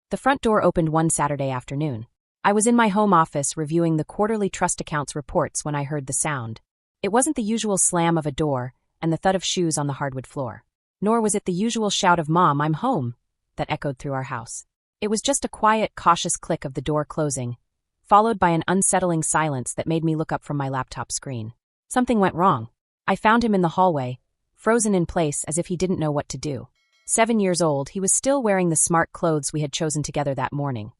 The front door opened one Saturday afternoon. I was in my home office reviewing the quarterly trust accounts reports when I heard the sound. It wasn't the usual slam of a door and the thud of shoes on the hardwood floor. Nor was it the usual shout of "Mom, I'm home," that echoed through our house. It was just a quiet, cautious click of the door closing, followed by an unsettling silence that made me look up from my laptop screen. Something went wrong. I found him in the hallway, frozen in place as if he didn't know what to do. 7 years old, he was still wearing the smart clothes we had chosen together that morning.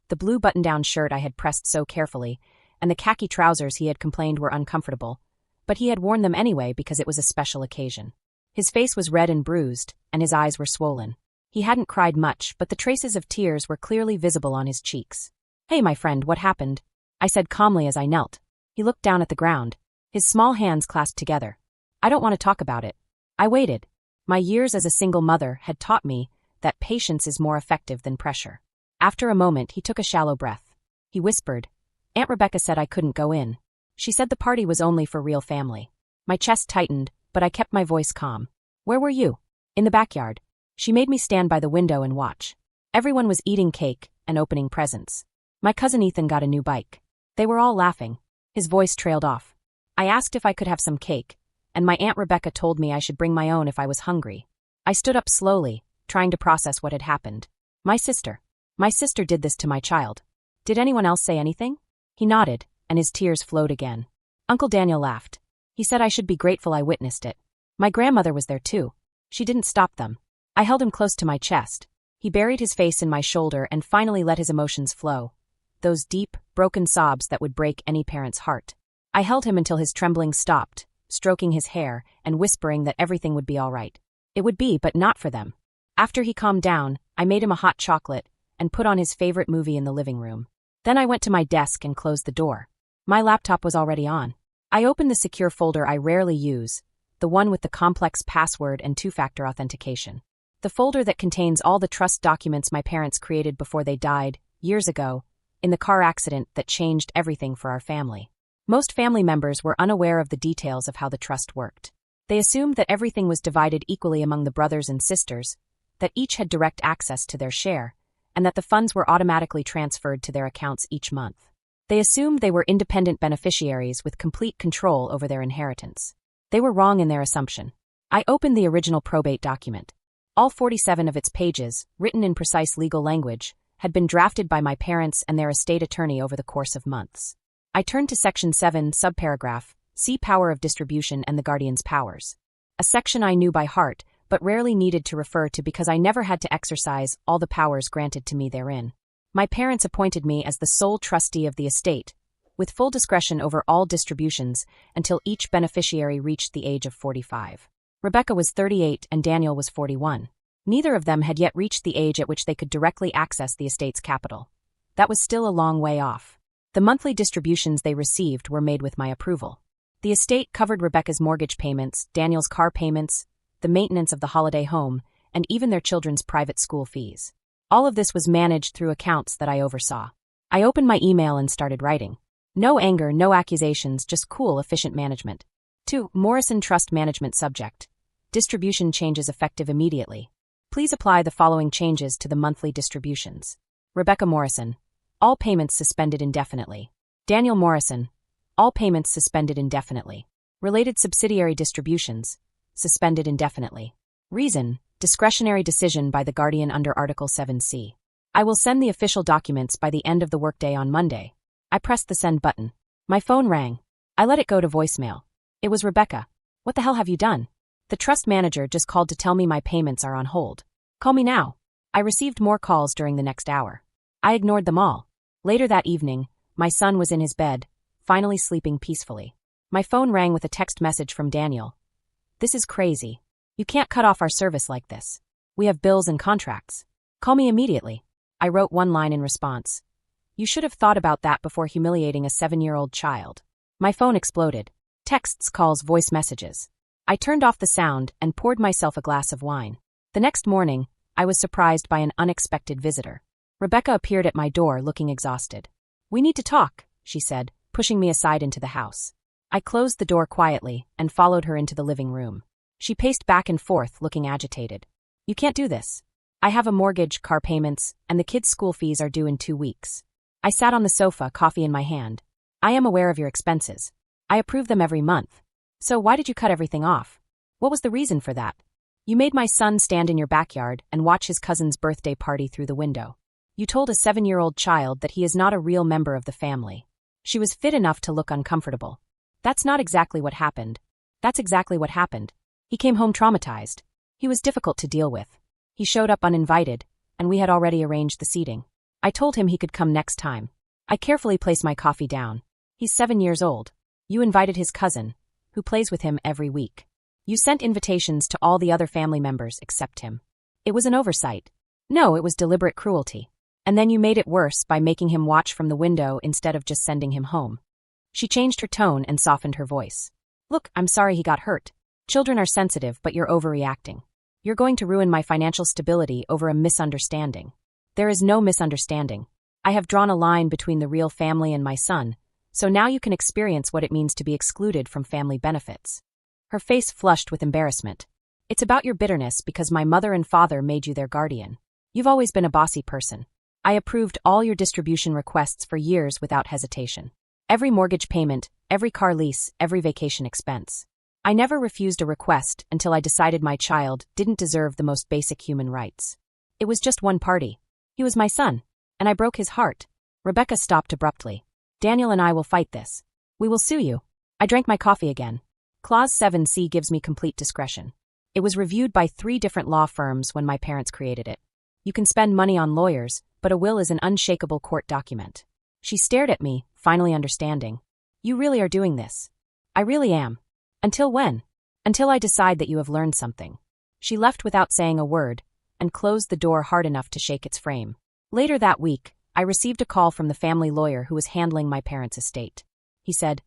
The blue button-down shirt I had pressed so carefully, and the khaki trousers he had complained were uncomfortable, but he had worn them anyway because it was a special occasion. His face was red and bruised, and his eyes were swollen. He hadn't cried much, but the traces of tears were clearly visible on his cheeks. "Hey, my friend, what happened?" I said calmly as I knelt. He looked down at the ground, his small hands clasped together. "I don't want to talk about it." I waited. My years as a single mother had taught me that patience is more effective than pressure. After a moment, he took a shallow breath. He whispered, "Aunt Rebecca said I couldn't go in. She said the party was only for real family." My chest tightened, but I kept my voice calm. "Where were you?" "In the backyard." She made me stand by the window and watch. Everyone was eating cake and opening presents. My cousin Ethan got a new bike. They were all laughing. His voice trailed off. I asked if I could have some cake, and my Aunt Rebecca told me I should bring my own if I was hungry. I stood up slowly, trying to process what had happened. My sister did this to my child. Did anyone else say anything? He nodded, and his tears flowed again. Uncle Daniel laughed. He said I should be grateful I witnessed it. My grandmother was there too. She didn't stop them. I held him close to my chest. He buried his face in my shoulder and finally let his emotions flow. Those deep, broken sobs that would break any parent's heart. I held him until his trembling stopped, stroking his hair and whispering that everything would be all right. It would be, but not for them. After he calmed down, I made him a hot chocolate and put on his favorite movie in the living room. Then I went to my desk and closed the door. My laptop was already on. I opened the secure folder I rarely use, the one with the complex password and two-factor authentication. The folder that contains all the trust documents my parents created before they died, years ago, in the car accident that changed everything for our family. Most family members were unaware of the details of how the trust worked. They assumed that everything was divided equally among the brothers and sisters, that each had direct access to their share, and that the funds were automatically transferred to their accounts each month. They assumed they were independent beneficiaries with complete control over their inheritance. They were wrong in their assumption. I opened the original probate document. All 47 of its pages, written in precise legal language, had been drafted by my parents and their estate attorney over the course of months. I turned to Section 7, subparagraph, See Power of Distribution and the Guardian's Powers. A section I knew by heart, but rarely needed to refer to because I never had to exercise all the powers granted to me therein. My parents appointed me as the sole trustee of the estate, with full discretion over all distributions until each beneficiary reached the age of 45. Rebecca was 38 and Daniel was 41. Neither of them had yet reached the age at which they could directly access the estate's capital. That was still a long way off. The monthly distributions they received were made with my approval. The estate covered Rebecca's mortgage payments, Daniel's car payments, the maintenance of the holiday home, and even their children's private school fees. All of this was managed through accounts that I oversaw. I opened my email and started writing. No anger, no accusations, just cool, efficient management. 2. Morrison Trust Management Subject. Distribution changes effective immediately. Please apply the following changes to the monthly distributions. Rebecca Morrison. All payments suspended indefinitely. Daniel Morrison. All payments suspended indefinitely. Related subsidiary distributions. Suspended indefinitely. Reason. Discretionary decision by the guardian under Article 7C. I will send the official documents by the end of the workday on Monday. I pressed the send button. My phone rang. I let it go to voicemail. It was Rebecca. What the hell have you done? The trust manager just called to tell me my payments are on hold. Call me now. I received more calls during the next hour. I ignored them all. Later that evening, my son was in his bed, finally sleeping peacefully. My phone rang with a text message from Daniel. This is crazy. You can't cut off our service like this. We have bills and contracts. Call me immediately. I wrote one line in response. You should have thought about that before humiliating a 7-year-old child. My phone exploded. Texts, calls, voice messages. I turned off the sound and poured myself a glass of wine. The next morning, I was surprised by an unexpected visitor. Rebecca appeared at my door looking exhausted. We need to talk, she said, pushing me aside into the house. I closed the door quietly and followed her into the living room. She paced back and forth, looking agitated. You can't do this. I have a mortgage, car payments, and the kids' school fees are due in 2 weeks. I sat on the sofa, coffee in my hand. I am aware of your expenses. I approve them every month. So why did you cut everything off? What was the reason for that? You made my son stand in your backyard and watch his cousin's birthday party through the window. You told a 7-year-old child that he is not a real member of the family. She was fit enough to look uncomfortable. That's not exactly what happened. That's exactly what happened. He came home traumatized. He was difficult to deal with. He showed up uninvited, and we had already arranged the seating. I told him he could come next time. I carefully placed my coffee down. He's 7 years old. You invited his cousin, who plays with him every week. You sent invitations to all the other family members except him. It was an oversight. No, it was deliberate cruelty. And then you made it worse by making him watch from the window instead of just sending him home. She changed her tone and softened her voice. Look, I'm sorry he got hurt. Children are sensitive, but you're overreacting. You're going to ruin my financial stability over a misunderstanding. There is no misunderstanding. I have drawn a line between the real family and my son, so now you can experience what it means to be excluded from family benefits. Her face flushed with embarrassment. It's about your bitterness because my mother and father made you their guardian. You've always been a bossy person. I approved all your distribution requests for years without hesitation. Every mortgage payment, every car lease, every vacation expense. I never refused a request until I decided my child didn't deserve the most basic human rights. It was just one party. He was my son, and I broke his heart. Rebecca stopped abruptly. Daniel and I will fight this. We will sue you. I drank my coffee again. Clause 7C gives me complete discretion. It was reviewed by 3 different law firms when my parents created it. You can spend money on lawyers, but a will is an unshakable court document. She stared at me, finally understanding. You really are doing this. I really am. Until when? Until I decide that you have learned something. She left without saying a word, and closed the door hard enough to shake its frame. Later that week, I received a call from the family lawyer who was handling my parents' estate. He said,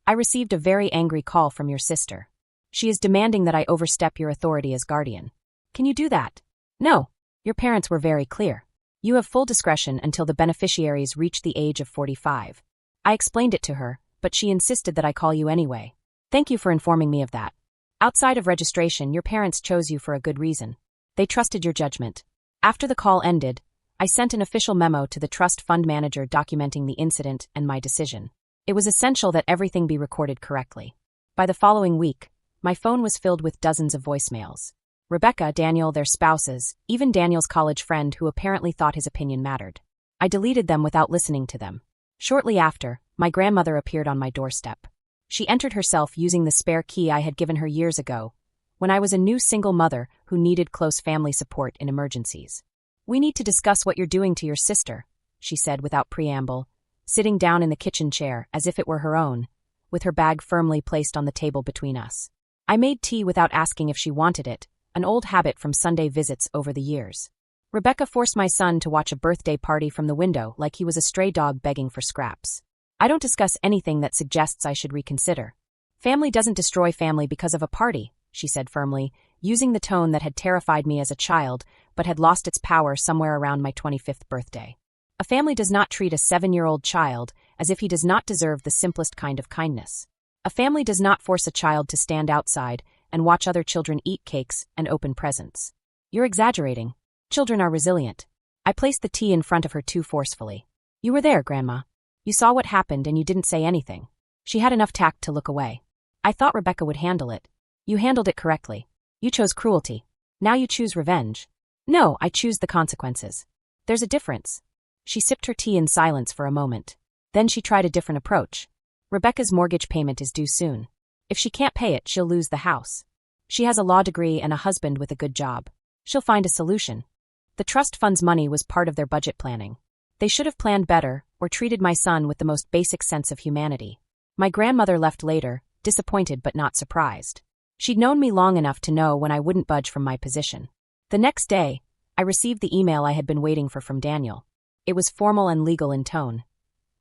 I received a very angry call from your sister. She is demanding that I overstep your authority as guardian. Can you do that? No. Your parents were very clear. You have full discretion until the beneficiaries reach the age of 45. I explained it to her, but she insisted that I call you anyway. Thank you for informing me of that. Outside of registration, your parents chose you for a good reason. They trusted your judgment. After the call ended, I sent an official memo to the trust fund manager documenting the incident and my decision. It was essential that everything be recorded correctly. By the following week, my phone was filled with dozens of voicemails. Rebecca, Daniel, their spouses, even Daniel's college friend who apparently thought his opinion mattered. I deleted them without listening to them. Shortly after, my grandmother appeared on my doorstep. She entered herself using the spare key I had given her years ago, when I was a new single mother who needed close family support in emergencies. We need to discuss what you're doing to your sister, she said without preamble, sitting down in the kitchen chair as if it were her own, with her bag firmly placed on the table between us. I made tea without asking if she wanted it, an old habit from Sunday visits over the years. Rebecca forced my son to watch a birthday party from the window like he was a stray dog begging for scraps. I don't discuss anything that suggests I should reconsider. Family doesn't destroy family because of a party, she said firmly, using the tone that had terrified me as a child but had lost its power somewhere around my 25th birthday. A family does not treat a 7-year-old child as if he does not deserve the simplest kind of kindness. A family does not force a child to stand outside and watch other children eat cakes and open presents. You're exaggerating. Children are resilient. I placed the tea in front of her too forcefully. You were there, Grandma. You saw what happened and you didn't say anything. She had enough tact to look away. I thought Rebecca would handle it. You handled it correctly. You chose cruelty. Now you choose revenge. No, I choose the consequences. There's a difference. She sipped her tea in silence for a moment. Then she tried a different approach. Rebecca's mortgage payment is due soon. If she can't pay it, she'll lose the house. She has a law degree and a husband with a good job. She'll find a solution. The trust fund's money was part of their budget planning. They should have planned better or treated my son with the most basic sense of humanity. My grandmother left later, disappointed but not surprised. She'd known me long enough to know when I wouldn't budge from my position. The next day, I received the email I had been waiting for from Daniel. It was formal and legal in tone.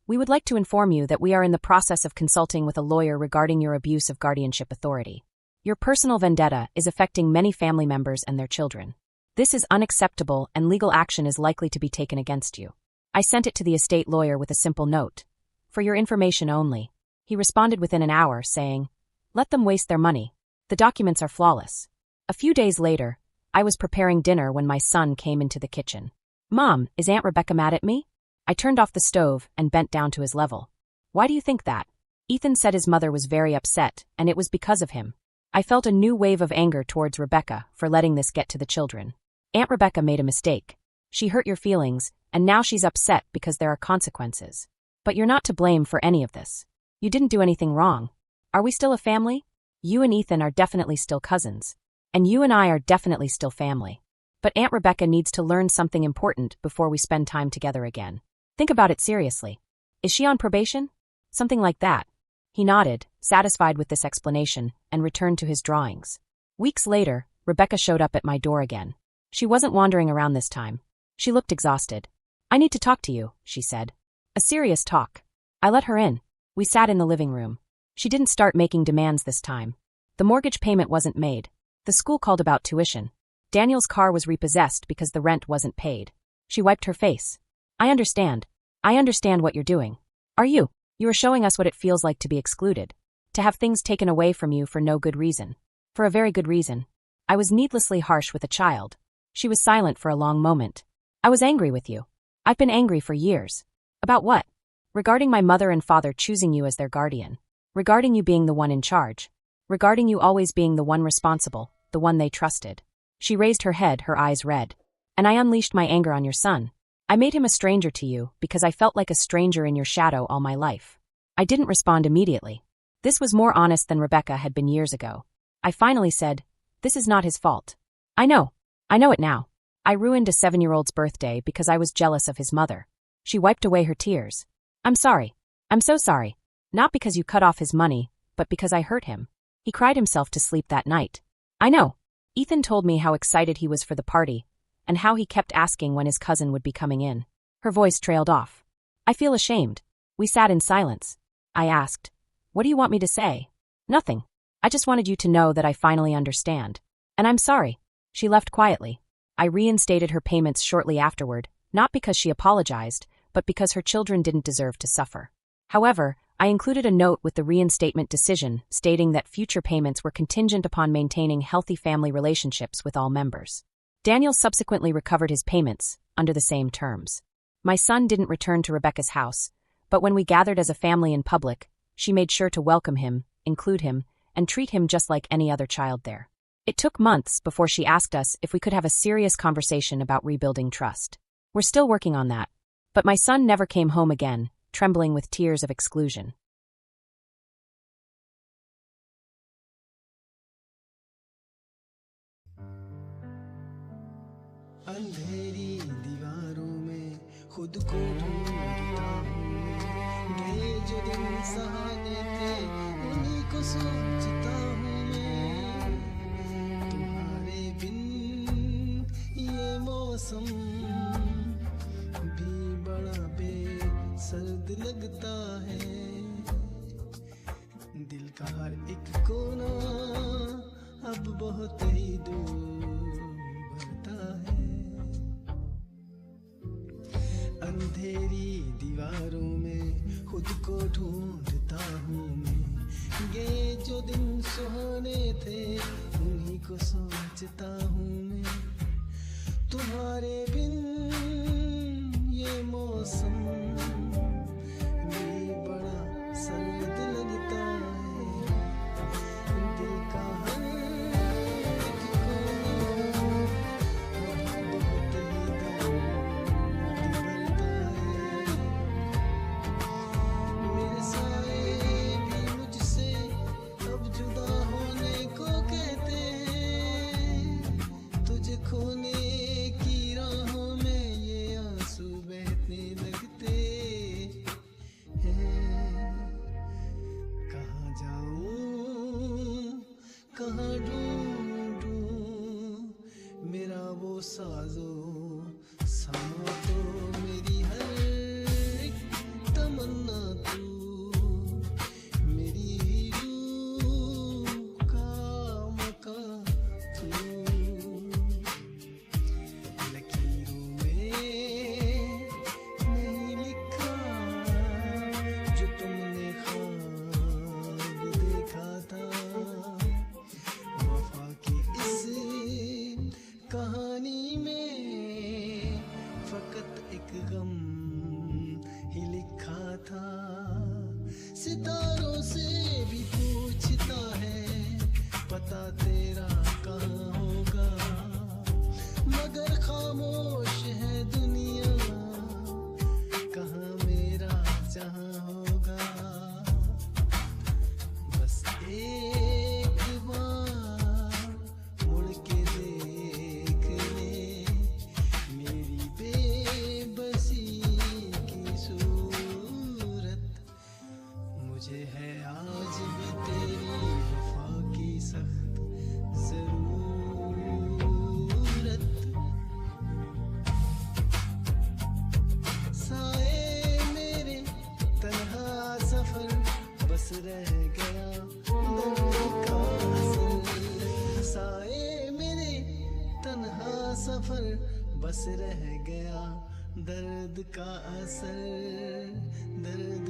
We would like to inform you that we are in the process of consulting with a lawyer regarding your abuse of guardianship authority. Your personal vendetta is affecting many family members and their children. This is unacceptable and legal action is likely to be taken against you. I sent it to the estate lawyer with a simple note. For your information only. He responded within an hour, saying, let them waste their money. The documents are flawless. A few days later, I was preparing dinner when my son came into the kitchen. "Mom, is Aunt Rebecca mad at me?" I turned off the stove and bent down to his level. "Why do you think that?" Ethan said his mother was very upset, and it was because of him. I felt a new wave of anger towards Rebecca for letting this get to the children. Aunt Rebecca made a mistake. She hurt your feelings, and now she's upset because there are consequences. But you're not to blame for any of this. You didn't do anything wrong. Are we still a family? You and Ethan are definitely still cousins. And you and I are definitely still family. But Aunt Rebecca needs to learn something important before we spend time together again. Think about it seriously. Is she on probation? Something like that. He nodded, satisfied with this explanation, and returned to his drawings. Weeks later, Rebecca showed up at my door again. She wasn't wandering around this time. She looked exhausted. "I need to talk to you," she said. A serious talk. I let her in. We sat in the living room. She didn't start making demands this time. The mortgage payment wasn't made. The school called about tuition. Daniel's car was repossessed because the rent wasn't paid. She wiped her face. I understand. I understand what you're doing. Are you? You are showing us what it feels like to be excluded. To have things taken away from you for no good reason. For a very good reason. I was needlessly harsh with a child. She was silent for a long moment. I was angry with you. I've been angry for years. About what? Regarding my mother and father choosing you as their guardian. Regarding you being the one in charge. Regarding you always being the one responsible, the one they trusted. She raised her head, her eyes red. And I unleashed my anger on your son. I made him a stranger to you because I felt like a stranger in your shadow all my life. I didn't respond immediately. This was more honest than Rebecca had been years ago. I finally said, "This is not his fault." I know it now. I ruined a 7-year-old's birthday because I was jealous of his mother. She wiped away her tears. "I'm sorry. I'm so sorry. Not because you cut off his money, but because I hurt him." He cried himself to sleep that night. I know. Ethan told me how excited he was for the party, and how he kept asking when his cousin would be coming in. Her voice trailed off. I feel ashamed. We sat in silence. I asked, "What do you want me to say?" "Nothing. I just wanted you to know that I finally understand. And I'm sorry." She left quietly. I reinstated her payments shortly afterward, not because she apologized, but because her children didn't deserve to suffer. However, I included a note with the reinstatement decision stating that future payments were contingent upon maintaining healthy family relationships with all members. Daniel subsequently recovered his payments, under the same terms. My son didn't return to Rebecca's house, but when we gathered as a family in public, she made sure to welcome him, include him, and treat him just like any other child there. It took months before she asked us if we could have a serious conversation about rebuilding trust. We're still working on that. But my son never came home again, trembling with tears of exclusion. अंधेरी दीवारों में खुद को ढूंढता हूँ मैं। ये जो दिन सहाने थे उन्हीं को सोचता हूँ मैं। तुम्हारे बिन ये मौसम भी बड़ा बेसर्द लगता है। दिल का हर एक कोना अब बहुत ही दूर भरता है। अंधेरी दीवारों में खुद को ढूंढता हूँ मैं। ये जो दिन सुहाने थे उन्हीं को सोचता हूँ मैं। तुम्हारे बिन ये मौसम भी बड़ा सर्द लगता है। दिल का हर एक कोना बहुत ही दर्द भरता है। मेरे साए भी मुझसे अब जुदा होने को कहते हैं। तुझे खोने की राहों में ये आंसू बहने लगते हैं। कहाँ जाऊँ कहाँ ढूंढूं मेरा वो साजो सामा तो मेरी हर एक तमन्ना तू। मेरी रूह का मका तू। लकीरों में नहीं लिखा जो तुमने ख्वाब देखा था। वफा की इस खामोश है दुनिया, कहाँ मेरा जहाँ होगा। बस एक बार मुड़ के देख ले मेरी बेबसी की सूरत। मुझे है आज भी तेरी वफा की सख्त जरूरत। साए मेरे तन्हा सफर बस रह गया दर्द का असर। साए मेरे तन्हा सफर बस रह गया दर्द का असर, दर्द